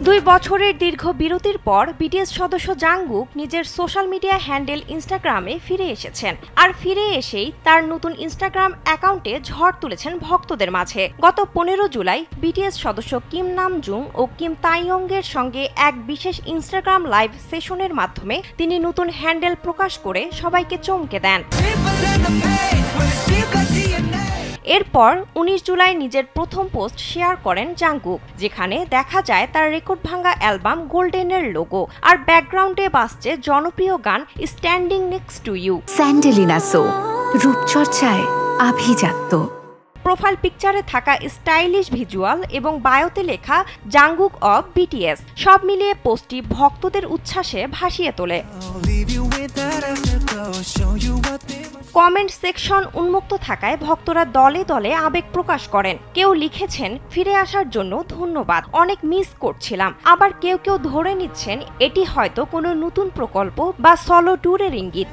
2 বছরের দীর্ঘ বিরতির পর বিটিএস সদস্য জাংকুক নিজের সোশ্যাল মিডিয়া হ্যান্ডেল ইনস্টাগ্রামে ফিরে এসেছেন। আর ফিরে এসেই তার নতুন ইনস্টাগ্রাম অ্যাকাউন্টে ঝড় তুলেছেন ভক্তদের মাঝে। গত 15 জুলাই বিটিএস সদস্য কিম নামজুং ও কিম তাইয়ংয়ের সঙ্গে এক বিশেষ ইনস্টাগ্রাম লাইভ সেশনের মাধ্যমে তিনি নতুন হ্যান্ডেল প্রকাশ করে সবাইকে চমকে দেন। এরপর 19 জুলাই নিজের প্রথম পোস্ট শেয়ার করেন জাংকুক, যেখানে দেখা যায় তার রেকর্ড ভাঙা অ্যালবাম গোল্ডেনের লোগো আর ব্যাকগ্রাউন্ডে বাজছে জনপ্রিয় গান স্ট্যান্ডিং নেক্সট টু ইউ। স্যান্ডেলিনা সো রূপচর্চায় আভিজাত্য। প্রোফাইল পিকচারে থাকা স্টাইলিশ ভিজুয়াল এবং বায়োতে লেখা জাংকুক অফ বিটিএস সব মিলিয়ে পোস্টটি ভক্তদের উচ্ছ্বাসে ভাসিয়ে তোলে। কমেন্ট সেকশন উন্মুক্ত থাকায় ভক্তরা দলে দলে আবেগ প্রকাশ করেন। কেউ লিখেছেন ফিরে আসার জন্য ধন্যবাদ, অনেক মিস করছিলাম। আবার কেউ কেউ ধরে নিচ্ছেন এটি হয়তো কোনো নতুন প্রকল্প বা সলো ট্যুরের ইঙ্গিত।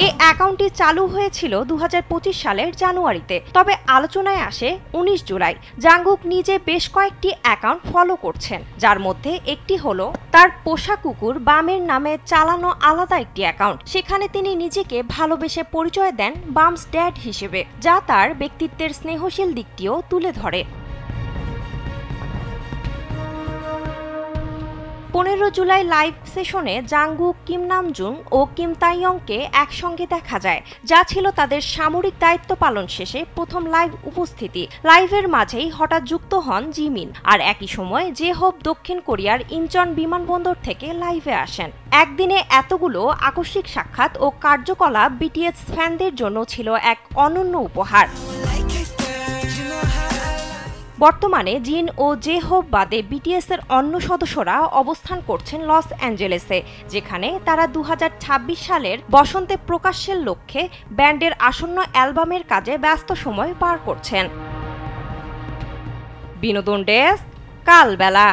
এই অ্যাকাউন্টটি চালু হয়েছিল 2025 সালের জানুয়ারিতে, তবে আলোচনায় আসে 19 জুলাই। জাংকুক নিজে বেশ কয়েকটি অ্যাকাউন্ট ফলো করছেন, যার মধ্যে একটি হলো তার পোষা কুকুর বামের নামে চালানো আলাদা একটি অ্যাকাউন্ট। সেখানে তিনি নিজেকে ভালোবেসে পরিচয় দেন বামস ড্যাড হিসেবে, যা তার ব্যক্তিত্বের স্নেহশীল দিকটিও তুলে ধরে। 15 জুলাই লাইভ সেশনে জাংকুক, কিম নামজুং ও কিম তাইয়ংকে একসঙ্গে দেখা যায়, যা ছিল তাদের সামরিক দায়িত্ব পালন শেষে প্রথম লাইভ উপস্থিতি। লাইভের মাঝেই হঠাৎ যুক্ত হন জিমিন, আর একই সময় জেহোপ দক্ষিণ কোরিয়ার ইনচন বিমানবন্দর থেকে লাইভে আসেন। একদিনে এতগুলো আকস্মিক সাক্ষাৎ ও কার্যকলাপ বিটিএস ফ্যানদের জন্য ছিল এক অনন্য উপহার। বর্তমানে জিন ও জেহোপ বাদে বিটিএস এর অন্য সদস্যরা অবস্থান করছেন লস অ্যাঞ্জেলেসে, যেখানে তারা 2026 সালের বসন্তে প্রকাশের লক্ষ্যে ব্যান্ডের আসন্ন অ্যালবামের কাজে ব্যস্ত সময় পার করছেন। বিনোদন ডেস্ক, কালবেলা।